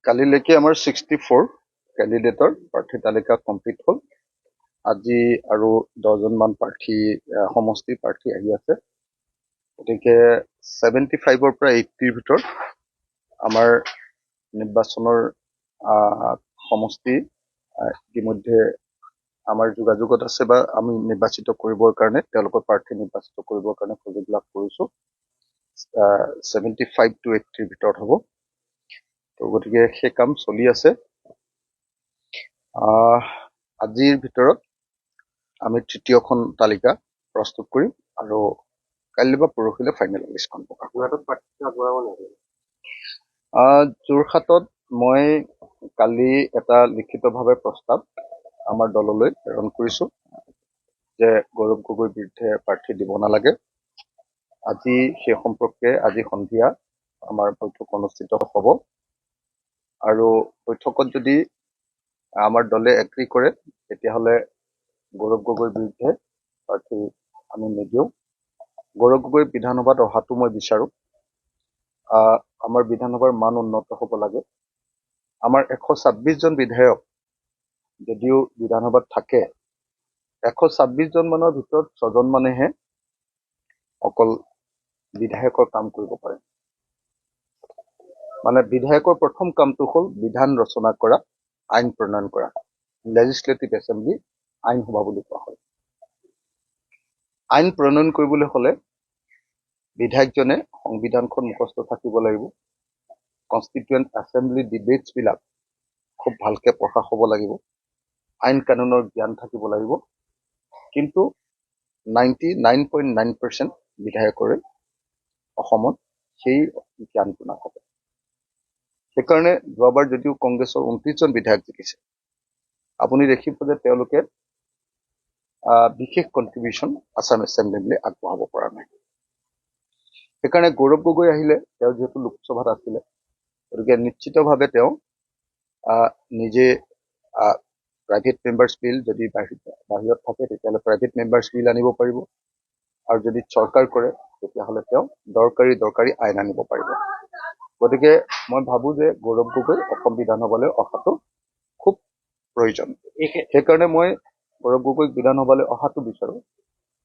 কালিলৈকে আমাৰ 64 কেণ্ডিডেটৰ প্ৰাৰ্থী তালিকা কমপ্লিট হ'ল। আজি আৰু 10জনমান প্ৰাৰ্থী সমষ্টি প্ৰাৰ্থী আহি আছে। গতিকে 75ৰ পৰা 80ৰ ভিতৰত আমাৰ নিৰ্বাচনৰ সমষ্টি ইতিমধ্যে আমাৰ যোগাযোগত আছে বা আমি নিৰ্বাচিত কৰিবৰ কাৰণে তেওঁলোকৰ প্ৰাৰ্থী নিৰ্বাচিত কৰিবৰ কাৰণে সুযোগ লাভ কৰিছো। 75 to 80ৰ ভিতৰত হ'ব। তো গতিকে সেই কাম চলি আছে। আজিৰ ভিতৰত আমি তৃতীয়খন তালিকা প্ৰস্তুত কৰিম আৰু কাইলৈ বা পৰহিলৈ ফাইনেল লিষ্টখন প্ৰকাশ কৰিম। যোৰহাটত মই কালি এটা লিখিতভাৱে প্ৰস্তাৱ আমাৰ দললৈ প্ৰেৰণ কৰিছো যে গৌৰৱ গগৈৰ বিৰুদ্ধে প্ৰাৰ্থী দিব নালাগে। আজি সেই সম্পৰ্কে আজি সন্ধিয়া আমাৰ বৈঠক অনুষ্ঠিত হ'ব আৰু বৈঠকত যদি আমাৰ দলে এগ্ৰী কৰে তেতিয়াহ'লে গৌৰৱ গগৈৰ বিৰুদ্ধে প্ৰাৰ্থী আমি নিদিওঁ। গৌৰৱ গগৈ বিধানসভাত অহাটো মই বিচাৰো। আমাৰ বিধানসভাৰ মান উন্নত হ'ব লাগে। আমাৰ 126 জন বিধায়ক যদিও বিধানসভাত থাকে, 126 জন মানৰ ভিতৰত 6জন মানেহে অকল বিধায়কৰ কাম কৰিব পাৰে। মানে বিধায়কৰ প্ৰথম কামটো হ'ল বিধান ৰচনা কৰা, আইন প্ৰণয়ন কৰা। লেজিছলেটিভ এছেম্বলি আইন সভা বুলি কোৱা হয়। আইন প্ৰণয়ন কৰিবলৈ হ'লে বিধায়কজনে সংবিধানখন মুখস্থ থাকিব লাগিব। কনষ্টিটুৱেণ্ট এছেম্বলি ডিবেটছ বিলাক খুব ভালকে পঢ়া হ'ব লাগিব। আইন কানুনৰ জ্ঞান থাকিব লাগিব। কিন্তু 99.9% বিধায়কৰে অসমত সেই জ্ঞানটো নাথাকে। সেইকাৰণে যোৱাবাৰ যদিও কংগ্ৰেছৰ 29জন বিধায়ক জিকিছে, আপুনি দেখিব যে তেওঁলোকে বিশেষ কণ্ট্ৰিবিউশ্যন আছাম এছেম্বলিলৈ আগবঢ়াব পৰা নাই। সেইকাৰণে গৌৰৱ গগৈ আহিলে, তেওঁ যিহেতু লোকসভাত আছিলে, গতিকে নিশ্চিতভাৱে তেওঁ নিজে প্ৰাইভেট মেম্বাৰ্ছ বিল যদি বাহিৰত থাকে তেতিয়াহ'লে প্ৰাইভেট মেম্বাৰ্ছ বিল আনিব পাৰিব আৰু যদি চৰকাৰ কৰে তেতিয়াহ'লে তেওঁ দৰকাৰী আইন আনিব পাৰিব। গতিকে মই ভাবো যে গৌৰৱ গগৈ অসম বিধানসভালৈ অহাটো খুব প্ৰয়োজন। সেইকাৰণে মই গৌৰৱ গগৈক বিধানসভালৈ অহাটো বিচাৰো।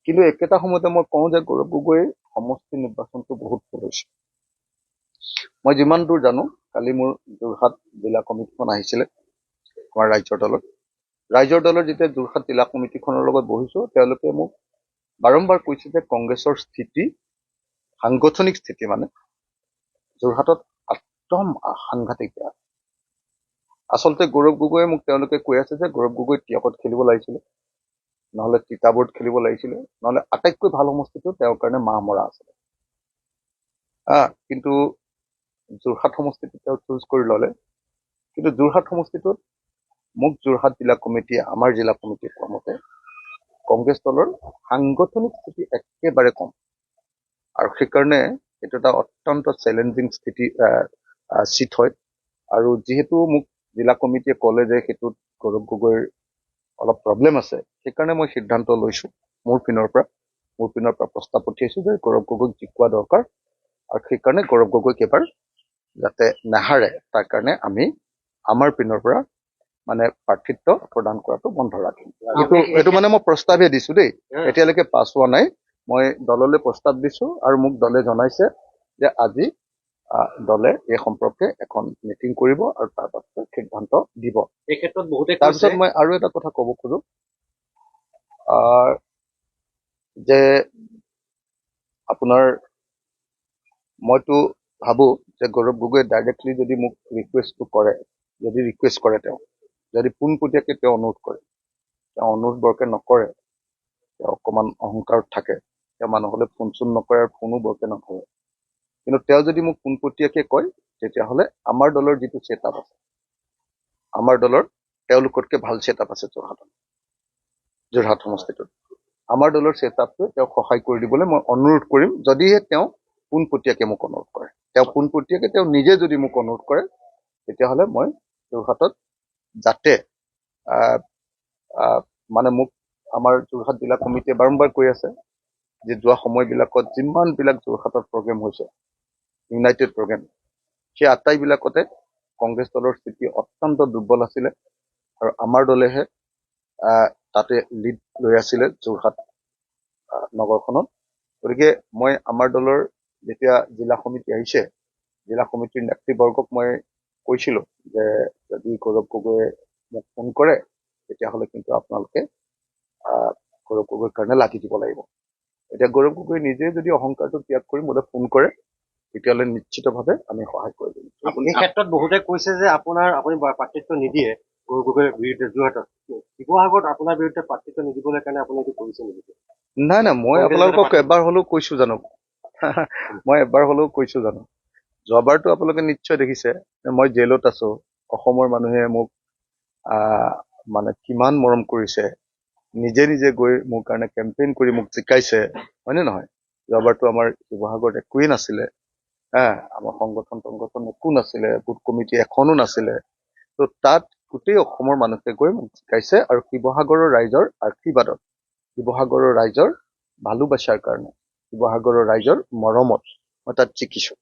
কিন্তু একেটা সময়তে মই কওঁ যে গৌৰৱ গগৈৰ সমষ্টি নিৰ্বাচনটো বহুত ভুল হৈছে। মই যিমান দূৰ জানো, কালি মোৰ যোৰহাট জিলা কমিটিখন আহিছিলে আমাৰ ৰাইজৰ দলৰ যেতিয়া যোৰহাট জিলা কমিটিখনৰ লগত বহিছো, তেওঁলোকে মোক বাৰম্বাৰ কৈছে যে কংগ্ৰেছৰ স্থিতি, সাংগঠনিক স্থিতি মানে যোৰহাটত একদম সাংঘাতিক বেয়া। আচলতে গৌৰৱ গগৈয়ে মোক তেওঁলোকে কৈ আছে যে গৌৰৱ গগৈ টিয়কত খেলিব লাগিছিলে, নহ'লে তিতাবৰত খেলিব লাগিছিলে, নহ'লে আটাইতকৈ ভাল সমষ্টিটো তেওঁৰ কাৰণে মাহমৰা আছিলে। কিন্তু যোৰহাট সমষ্টিটো তেওঁ চুজ কৰি ল'লে। কিন্তু যোৰহাট সমষ্টিটোত মোক যোৰহাট জিলা কমিটিয়ে, আমাৰ জিলা কমিটিয়ে কোৱা মতে কংগ্ৰেছ দলৰ সাংগঠনিক স্থিতি একেবাৰে কম আৰু সেইকাৰণে এইটো এটা অত্যন্ত চেলেঞ্জিং চিট হয়। আৰু যিহেতু মোক জিলা কমিটিয়ে ক'লে যে সেইটোত গৌৰৱ গগৈৰ অলপ প্ৰব্লেম আছে, সেইকাৰণে মই সিদ্ধান্ত লৈছো মোৰ পিনৰ পৰা প্ৰস্তাৱ পঠিয়াইছো যে গৌৰৱ গগৈক জিকোৱা দৰকাৰ আৰু সেইকাৰণে গৌৰৱ গগৈক এবাৰ যাতে নাহাৰে তাৰ কাৰণে আমি আমাৰ পিনৰ পৰা মানে প্ৰাৰ্থিত্ব প্ৰদান কৰাটো বন্ধ ৰাখিম। এইটো মানে মই প্ৰস্তাৱহে দিছো দেই, এতিয়ালৈকে পাছ হোৱা নাই। মই দললৈ প্ৰস্তাৱ দিছো আৰু মোক দলে জনাইছে যে আজি দলে এই সম্পৰ্কে এখন মিটিং কৰিব আৰু তাৰ পাছত সিদ্ধান্ত দিব। এই ক্ষেত্ৰত বহুতে তাৰপিছত মই আৰু এটা কথা ক'ব খোজো যে আপোনাৰ মইতো ভাবো যে গৌৰৱ গগৈয়ে ডাইৰেক্টলি যদি মোক ৰিকুৱেষ্ট কৰে, তেওঁ যদি পোনপটীয়াকে তেওঁ অনুৰোধ কৰে, তেওঁ অনুৰোধ বৰকে নকৰে, তেওঁ অকণমান অহংকাৰত থাকে, তেওঁ মানুহলৈ ফোন চোন নকৰে আৰু ফোনো বৰকে নকৰে। কিন্তু তেওঁ যদি মোক পোনপটীয়াকে কয় তেতিয়াহ'লে আমাৰ দলৰ যিটো ছেটআপ আছে, আমাৰ দলৰ তেওঁলোকতকৈ ভাল ছেটআপ আছে যোৰহাট সমষ্টিটোত। আমাৰ দলৰ ছেটআপটোৱে তেওঁক সহায় কৰি দিবলৈ মই অনুৰোধ কৰিম, যদিহে তেওঁ পোনপটীয়াকে মোক অনুৰোধ কৰে। তেওঁ নিজে যদি মোক অনুৰোধ কৰে তেতিয়াহ'লে মই যোৰহাটত যাতে মানে মোক আমাৰ যোৰহাট জিলা কমিটিয়ে বাৰম্বাৰ কৈ আছে যে যোৱা সময়বিলাকত যিমানবিলাক যোৰহাটত প্ৰগ্ৰেম হৈছে, ইউনাইটেড প্ৰগ্ৰেম, সেই আটাইবিলাকতে কংগ্ৰেছ দলৰ স্থিতি অত্যন্ত দুৰ্বল আছিলে আৰু আমাৰ দলেহে তাতে লিড লৈ আছিলে যোৰহাট নগৰখনত। গতিকে মই আমাৰ দলৰ যেতিয়া জিলা সমিতি আহিছে, জিলা সমিতিৰ নেতৃবৰ্গক মই কৈছিলো যে যদি গৌৰৱ গগৈয়ে মোক ফোন কৰে তেতিয়াহ'লে কিন্তু আপোনালোকে গৌৰৱ গগৈৰ কাৰণে লাগি দিব লাগিব। এতিয়া গৌৰৱ গগৈ নিজে যদি অহংকাৰটো ত্যাগ কৰি মোলৈ ফোন কৰে তেতিয়াহ'লে নিশ্চিতভাৱে আমি সহায় কৰি দিম। এই ক্ষেত্ৰত বহুতে কৈছে যে আপুনি প্ৰাৰ্থিত্ব নিদিয়ে গৌৰৱ গগৈৰ বিৰুদ্ধে যোৰহাটত, শিৱসাগৰত আপোনাৰ বিৰুদ্ধে প্ৰাৰ্থিত্ব নিদিবলৈ কাৰণে আপুনি এইটো কৰিছে নেকি? নাই মই আপোনালোকক এবাৰ হ'লেও কৈছো জানো মই এবাৰ হ'লেও কৈছো জানো? যোৱাবাৰতো আপোনালোকে নিশ্চয় দেখিছে মই জেলত আছো, অসমৰ মানুহে মোক মানে কিমান মৰম কৰিছে, নিজে নিজে গৈ মোৰ কাৰণে কেম্পেইন কৰি মোক জিকাইছে, হয়নে নহয়? যোৱাবাৰতো আমাৰ শিৱসাগৰত একোৱেই নাছিলে, আমাৰ সংগঠন একো নাছিলে, বুথ কমিটি এখনো নাছিলে। তো তাত গোটেই অসমৰ মানুহে গৈ মোক জিকাইছে আৰু শিৱসাগৰৰ ৰাইজৰ আশীৰ্বাদত, শিৱসাগৰৰ ৰাইজৰ ভালোবাসাৰ কাৰণে, শিৱসাগৰৰ ৰাইজৰ মৰমত মই তাত জিকিছো।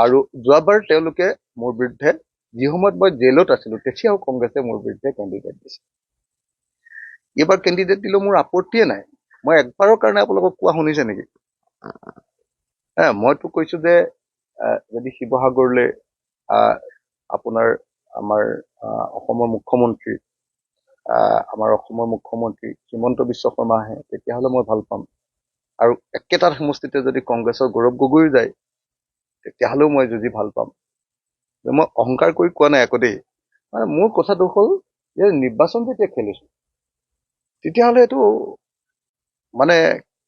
আৰু যোৱাবাৰ তেওঁলোকে মোৰ বিৰুদ্ধে, যি সময়ত মই জেলত আছিলো তেতিয়াও কংগ্ৰেছে মোৰ বিৰুদ্ধে কেণ্ডিডেট দিছে। এইবাৰ কেণ্ডিডেট দিলেও মোৰ আপত্তিয়ে নাই। মই একবাৰৰ কাৰণে আপোনালোকক কোৱা শুনিছে নেকি? মইতো কৈছো যে যদি শিৱসাগৰলৈ আপোনাৰ আমাৰ অসমৰ মুখ্যমন্ত্ৰী হিমন্ত বিশ্ব শৰ্মা আহে তেতিয়াহ'লে মই ভাল পাম। আৰু একেটা সমষ্টিতে যদি কংগ্ৰেছৰ গৌৰৱ গগৈ যায় তেতিয়াহ'লেও মই যুঁজি ভাল পাম। মই অহংকাৰ কৰি কোৱা নাই আকৌ দেই। মানে মোৰ কথাটো হ'ল যে নিৰ্বাচন যেতিয়া খেলিছো তেতিয়াহ'লে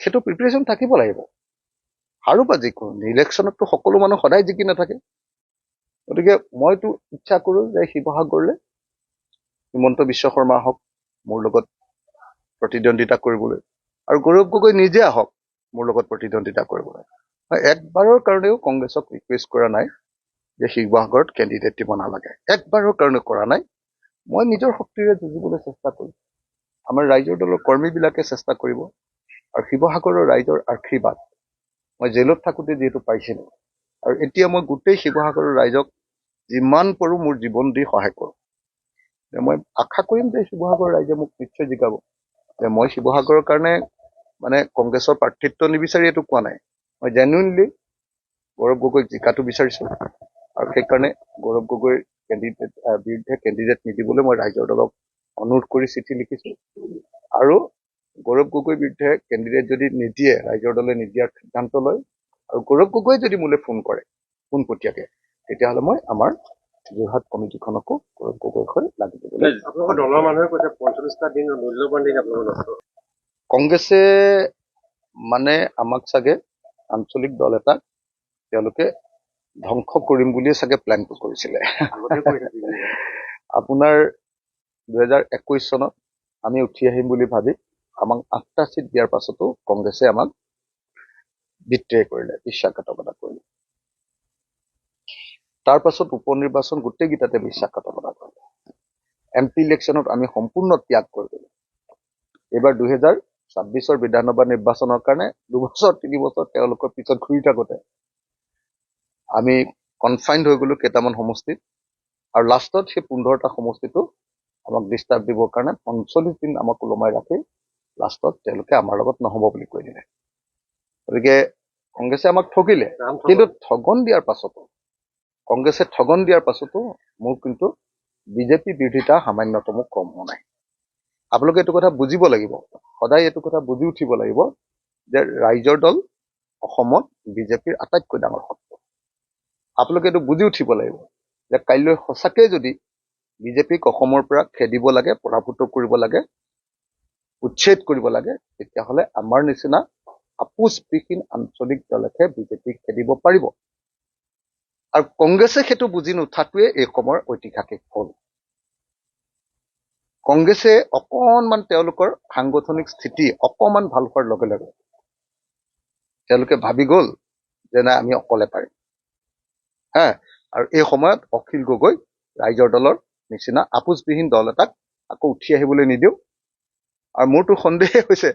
সেইটো প্ৰিপেৰেশ্যন থাকিব লাগিব। আৰু বা যিকোনো ইলেকশ্যনততো সকলো মানুহ সদায় জিকি নাথাকে। গতিকে মইতো ইচ্ছা কৰো যে শিৱসাগৰলৈ হিমন্ত বিশ্ব শৰ্মা আহক মোৰ লগত প্ৰতিদ্বন্দ্বিতা কৰিবলৈ, আৰু গৌৰৱ গগৈ নিজে আহক মোৰ লগত প্ৰতিদ্বন্দ্বিতা কৰিবলৈ। মই একবাৰৰ কাৰণেও কংগ্ৰেছক ৰিকুৱেষ্ট কৰা নাই যে শিৱসাগৰত কেণ্ডিডেট দিব নালাগে, একবাৰৰ কাৰণে কৰা নাই। মই নিজৰ শক্তিৰে যুঁজিবলৈ চেষ্টা কৰিম, আমাৰ ৰাইজৰ দলৰ কৰ্মীবিলাকে চেষ্টা কৰিব, আৰু শিৱসাগৰৰ ৰাইজৰ আশীৰ্বাদ মই জেলত থাকোঁতে যিহেতু পাইছিলো, আৰু এতিয়া মই গোটেই শিৱসাগৰৰ ৰাইজক যিমান পাৰোঁ মোৰ জীৱন দি সহায় কৰোঁ। মই আশা কৰিম যে শিৱসাগৰৰ ৰাইজে মোক নিশ্চয় জিকাব। যে মই শিৱসাগৰৰ কাৰণে মানে কংগ্ৰেছৰ প্ৰাৰ্থিত্ব নিবিচাৰি এইটো কোৱা নাই, মই জেনুইনলি গৌৰৱ গগৈক জিকাটো বিচাৰিছো, আৰু সেইকাৰণে গৌৰৱ গগৈৰ বিৰুদ্ধে কেণ্ডিডেট নিদিবলৈ মই ৰাইজৰ দলক অনুৰোধ কৰি চিঠি লিখিছো। আৰু গৌৰৱ গগৈৰ বিৰুদ্ধে কেণ্ডিডেট যদি নিদিয়ে, ৰাইজৰ দলে নিদিয়াৰ সিদ্ধান্ত লয়, আৰু গৌৰৱ গগৈ যদি মোলৈ ফোন কৰে পোনপটীয়াকে, তেতিয়াহ'লে মই আমাৰ যোৰহাট কমিটিখনকো গৌৰৱ গগৈৰ হৈ লাগি দিবলৈ। আপোনালোকৰ দলৰ মানুহে কৈছে 45টা দিন মূল্যৱান দিন আপোনালোকৰ। কংগ্ৰেছে মানে আমাক চাগে আঞ্চলিক দল এটাক তেওঁলোকে ধ্বংস কৰিম বুলিয়ে চাগে প্লেনটো কৰিছিলে। আপোনাৰ 2021 চনত আমি উঠি আহিম বুলি ভাবি আমাক 8টা চিট দিয়াৰ পাছতো কংগ্ৰেছে আমাক বিট্ৰে কৰিলে, বিশ্বাসঘাতকতা কৰিলে। তাৰ পাছত উপ নিৰ্বাচন গোটেইকেইটাতে বিশ্বাসঘাতকতা কৰিলে। MP ইলেকশ্যনত আমি সম্পূৰ্ণ ত্যাগ কৰি দিলো। এইবাৰ 2026 বিধানসভা নিৰ্বাচনৰ কাৰণে 2 বছৰ 3 বছৰ তেওঁলোকৰ পিছত ঘূৰি থাকোঁতে আমি কনফাইণ্ড হৈ গলো কেইটামান সমষ্টিত, আৰু লাষ্টত সেই 15টা সমষ্টিটো আমাক ডিষ্টাৰ্ব দিবৰ কাৰণে 45 দিন আমাক ওলমাই ৰাখি লাষ্টত তেওঁলোকে আমাৰ লগত নহ'ব বুলি কৈ দিলে। গতিকে কংগ্ৰেছে আমাক ঠগিলে, কিন্তু কংগ্ৰেছে ঠগন দিয়াৰ পাছতো মোৰ কিন্তু বিজেপি বিৰোধিতা সামান্যতমো কম হোৱা নাই। আপোনালোকে এইটো কথা বুজিব লাগিব, সদায় এইটো কথা বুজি উঠিব লাগিব যে ৰাইজৰ দল অসমত বিজেপিৰ আটাইতকৈ ডাঙৰ শক্তি। আপোনালোকে এইটো বুজি উঠিব লাগিব যে কাইলৈ সঁচাকৈ যদি বিজেপিক অসমৰ পৰা খেদিব লাগে, পৰাভূত কৰিব লাগে, উচ্ছেদ কৰিব লাগে, তেতিয়াহ'লে আমাৰ নিচিনা আপোচবিহীন আঞ্চলিক দলেহে বিজেপিক খেদিব পাৰিব। আৰু কংগ্ৰেছে সেইটো বুজি নুঠাটোৱে এই সময়ৰ ঐতিহাসিক ফল। কংগ্ৰেছে অকণমান তেওঁলোকৰ সাংগঠনিক স্থিতি অকণমান ভাল হোৱাৰ লগে লগে তেওঁলোকে ভাবি গ'ল যে নাই আমি অকলে পাৰিম। আৰু এই সময়ত অখিল গগৈ ৰাইজৰ দলৰ নিচিনা আপোচবিহীন দল এটাক আকৌ উঠি আহিবলৈ নিদিওঁ। আৰু মোৰতো সন্দেহে হৈছে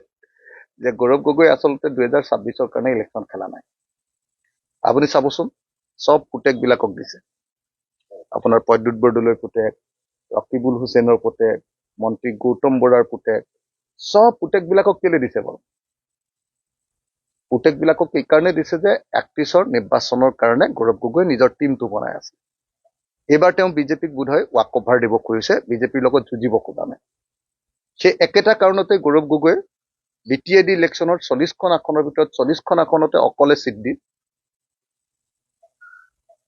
যে গৌৰৱ গগৈ আচলতে 2026 কাৰণে ইলেকশ্যন খেলা নাই। আপুনি চাবচোন, চব পুতেকবিলাকক দিছে, আপোনাৰ প্ৰদ্যুৎ বৰদলৈৰ পুতেক, ৰকিবুল হুছেইনৰ পুতেক, মন্ত্ৰী গৌতম বৰাৰ পুতেক, চব পুতেকবিলাকক কেলে দিছে বাৰু? পুতেকবিলাকক এইকাৰণে দিছে যে 31ৰ নিৰ্বাচনৰ কাৰণে গৌৰৱ গগৈ নিজৰ টিমটো বনাই আছে। এইবাৰ তেওঁ বিজেপিক বোধহয় ৱাক অভাৰ দিব খুজিছে, বিজেপিৰ লগত যুঁজিব খোজা নাই। সেই একেটা কাৰণতে গৌৰৱ গগৈ BTAD ইলেকশ্যনৰ 40খন আসনৰ ভিতৰত 40খন আসনতে অকলে চিট দি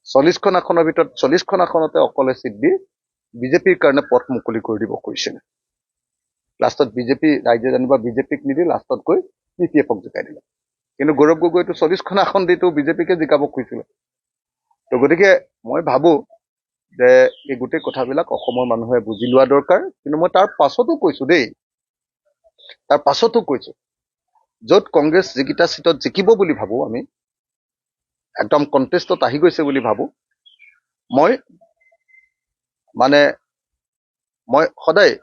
40খন আসনৰ ভিতৰত 40খন আসনতে অকলে চিট দি বিজেপিৰ কাৰণে পথ মুকলি কৰি দিব খুজিছিল। লাষ্টত বিজেপি ৰাইজে জানিবা বিজেপিক নিদি লাষ্টত গৈ BPFক জিকাই দিলে। কিন্তু গৌৰৱ গগৈটো 40খন আসন দিটো বিজেপিকে জিকাব খুজিছিলে। তো গতিকে মই ভাবো যে এই গোটেই কথাবিলাক অসমৰ মানুহে বুজি লোৱা দৰকাৰ। কিন্তু মই তাৰ পাছতো কৈছো দেই, তাৰ পাছতো কৈছো য'ত কংগ্ৰেছ যিকেইটা চিটত জিকিব বুলি ভাবো, আমি একদম কণ্টেষ্টত আহি গৈছে বুলি ভাবো, মই সদায়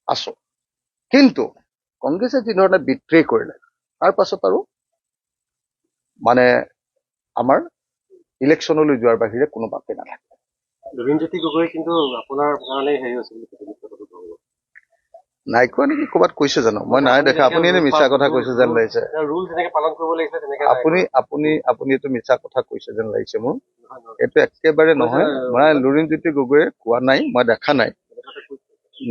আছো। কিন্তু কংগ্ৰেছে যি ধৰণে বিট্ৰে কৰিলে তাৰ পাছত আৰু আমাৰ ইলেকশ্যনলৈ যোৱাৰ বাহিৰে কোনো বাকী নাথাকে। লুৰিণজ্যোতি গগৈ কিন্তু আপোনাৰ কাৰণে হেৰি হৈছে নাই কোৱা নেকি? ক'ৰবাত কৈছে জানো? মই নাই দেখা। আপুনি এনে মিছা কথা কৈছে যেন লাগিছে। ৰুল যেনেকে পালন কৰিব লাগিছিলে তেনেকে আপুনি এইটো মিছা কথা কৈছে যেন লাগিছে মোৰ। এইটো একেবাৰে নহয়। মই লুৰিণজ্যোতি গগৈয়ে কোৱা নাই, মই দেখা নাই।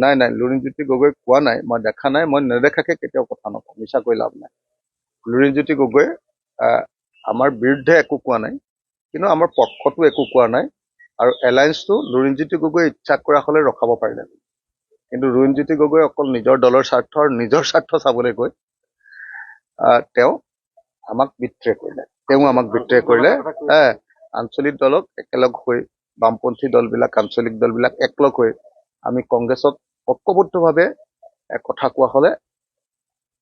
নাই লুৰিণজ্যোতি গগৈ কোৱা নাই, মই দেখা নাই। মই নেদেখাকে কেতিয়াও কথা নকওঁ, মিছা কৈ লাভ নাই। লুৰিণজ্যোতি গগৈয়ে আমাৰ বিৰুদ্ধে একো কোৱা নাই, কিন্তু আমাৰ পক্ষতো একো কোৱা নাই। আৰু এলায়েন্সটো লুৰিণজ্যোতি গগৈয়ে ইচ্ছা কৰা হলে ৰখাব পাৰিলে। কিন্তু লুৰিণজ্যোতি গগৈ অকল নিজৰ দলৰ স্বাৰ্থ আৰু নিজৰ স্বাৰ্থ চাবলৈ গৈ তেওঁ আমাক বিট্ৰে কৰিলে। আঞ্চলিক দলক একেলগ হৈ, বামপন্থী দলবিলাক, আঞ্চলিক দলবিলাক একলগ হৈ আমি কংগ্ৰেছক ঐক্যবদ্ধভাৱে কথা কোৱা হলে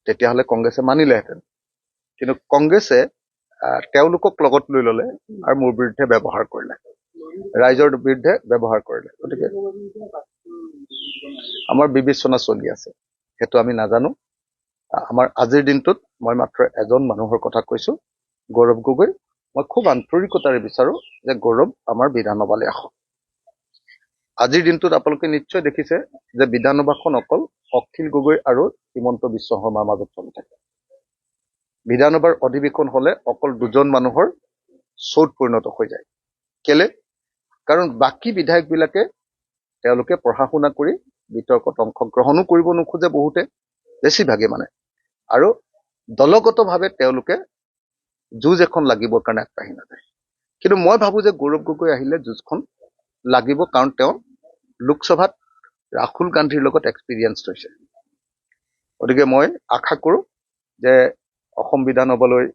তেতিয়াহ'লে কংগ্ৰেছে মানিলেহেঁতেন। কিন্তু কংগ্ৰেছে তেওঁলোকক লগত লৈ ললে আৰু মোৰ বিৰুদ্ধে ব্যৱহাৰ কৰিলে, ৰাইজৰ বিৰুদ্ধে ব্যৱহাৰ কৰিলে। গতিকে আমাৰ বিবেচনা চলি আছে, সেইটো আমি নাজানো। আমাৰ আজিৰ দিনটোত মই মাত্ৰ এজন মানুহৰ কথা কৈছো, গৌৰৱ গগৈ। মই খুব আন্তৰিকতাৰে বিচাৰো যে গৌৰৱ আমাৰ বিধানসভালৈ আহক। আজিৰ দিনটোত আপোনালোকে নিশ্চয় দেখিছে যে বিধানসভাখন অকল অখিল গগৈ আৰু হিমন্ত বিশ্ব শৰ্মাৰ মাজত চলি থাকে। বিধানসভাৰ অধিৱেশন হলে অকল দুজন মানুহৰ শ্ব'ত পৰিণত হৈ যায়। কেলে? কাৰণ বাকী বিধায়কবিলাকে তেওঁলোকে পঢ়া শুনা কৰি বিতৰ্কত অংশগ্ৰহণো কৰিব নোখোজে, বহুতে, বেছিভাগে আৰু দলগতভাৱে তেওঁলোকে যুঁজ এখন লাগিবৰ কাৰণে আগবাঢ়ি নাযায়। কিন্তু মই ভাবো যে গৌৰৱ গগৈ আহিলে যুঁজখন লাগিব, কাৰণ তেওঁ লোকসভাত ৰাহুল গান্ধীৰ লগত এক্সপিৰিয়েঞ্চ হৈছে। গতিকে মই আশা কৰো যে অসম বিধানসভালৈ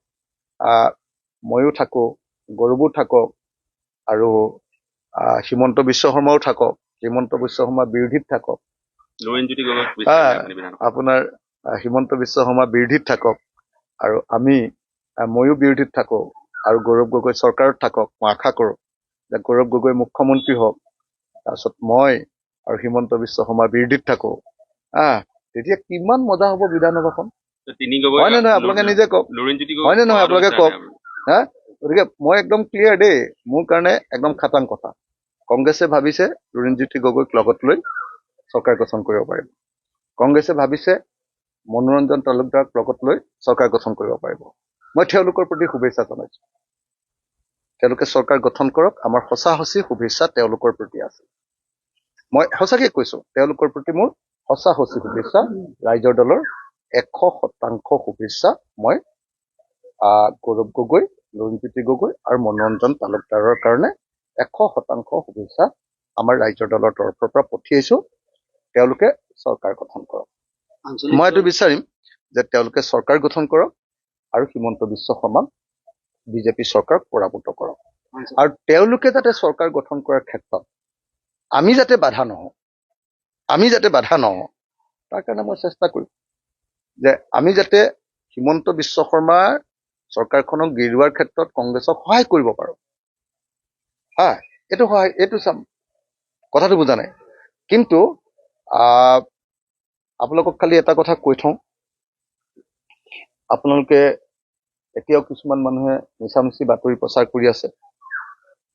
ময়ো থাকো, গৌৰৱো থাকক, আৰু হিমন্ত বিশ্ব শৰ্মাও থাকক। হিমন্ত বিশ্ব শৰ্মা বিৰোধীত থাকক, আপোনাৰ হিমন্ত বিশ্ব শৰ্মা বিৰোধীত থাকক, আৰু ময়ো বিৰোধীত থাকো, আৰু গৌৰৱ গগৈ চৰকাৰত থাকক। মই আশা কৰো যে গৌৰৱ গগৈ মুখ্যমন্ত্ৰী হওক, তাৰপিছত মই আৰু হিমন্ত বিশ্ব শৰ্মা বিৰোধীত থাকো। তেতিয়া কিমান মজা হ'ব বিধানসভাখন, হয়নে নহয়? আপোনালোকে নিজে কওক, হয়নে নহয়? আপোনালোকে কওক। গতিকে মই একদম ক্লিয়াৰ দেই, মোৰ কাৰণে একদম খাটাং কথা। কংগ্ৰেছে ভাবিছে লুৰিণজ্যোতি গগৈক লগত লৈ চৰকাৰ গঠন কৰিব পাৰিব। কংগ্ৰেছে ভাবিছে মনোৰঞ্জন তালুকদাৰক লগত লৈ চৰকাৰ গঠন কৰিব পাৰিব। মই তেওঁলোকৰ প্ৰতি শুভেচ্ছা জনাইছো। তেওঁলোকে চৰকাৰ গঠন কৰক, আমাৰ সঁচা শুভেচ্ছা তেওঁলোকৰ প্ৰতি আছে। মই সঁচাকে কৈছো, তেওঁলোকৰ প্ৰতি মোৰ সঁচা শুভেচ্ছা, ৰাইজৰ দলৰ 100% শুভেচ্ছা মই গৌৰৱ গগৈ, লুৰিণজ্যোতি গগৈ আৰু মনোৰঞ্জন তালুকদাৰৰ কাৰণে 100% শুভেচ্ছা আমাৰ ৰাইজৰ দলৰ তৰফৰ পৰা পঠিয়াইছো। তেওঁলোকে চৰকাৰ গঠন কৰক। মই এইটো বিচাৰিম যে তেওঁলোকে চৰকাৰ গঠন কৰক আৰু হিমন্ত বিশ্ব শৰ্মাক বিজেপি চৰকাৰক পৰাভূত কৰক। আৰু তেওঁলোকে যাতে চৰকাৰ গঠন কৰাৰ ক্ষেত্ৰত আমি যাতে বাধা নহওঁ, তাৰ কাৰণে মই চেষ্টা কৰিম যে আমি যাতে হিমন্ত বিশ্ব শৰ্মাৰ চৰকাৰখনক গিৰোৱাৰ ক্ষেত্ৰত কংগ্ৰেছক সহায় কৰিব পাৰো। এইটো চাম, কথাটো বুজা নাই। কিন্তু আপোনালোকক খালি এটা কথা কৈ থওঁ, আপোনালোকে এতিয়াও কিছুমান মানুহে মিছামিছি বাতৰি প্ৰচাৰ কৰি আছে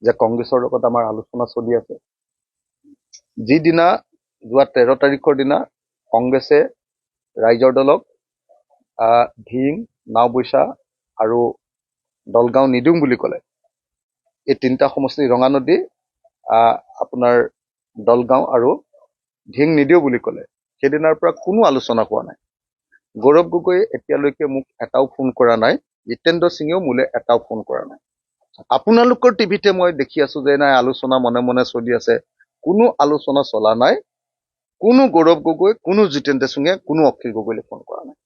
যে কংগ্ৰেছৰ লগত আমাৰ আলোচনা চলি আছে। যিদিনা যোৱা 13 তাৰিখৰ দিনা কংগ্ৰেছে ৰাইজৰ দলক ধিং, নাওবৈচা আৰু দলগাঁও নিদিওঁ বুলি ক'লে। এই তিনিটা সমষ্টি ৰঙানদী, আপোনাৰ দলগাঁও আৰু ধিং নিদিওঁ বুলি ক'লে। সেইদিনাৰ পৰা কোনো আলোচনা হোৱা নাই। গৌৰৱ গগৈয়ে এতিয়ালৈকে মোক এটাও ফোন কৰা নাই। জিতেন্দ্ৰ সিঙেও মোলৈ এটাও ফোন কৰা নাই। আপোনালোকৰ টিভিতে মই দেখি আছো যে নাই আলোচনা মনে মনে চলি আছে। কোনো আলোচনা চলা নাই। কোনো গৌৰৱ গগৈ, কোনো জিতেন্দ্ৰ সিঙে, কোনো অখিল গগৈলৈ ফোন কৰা নাই।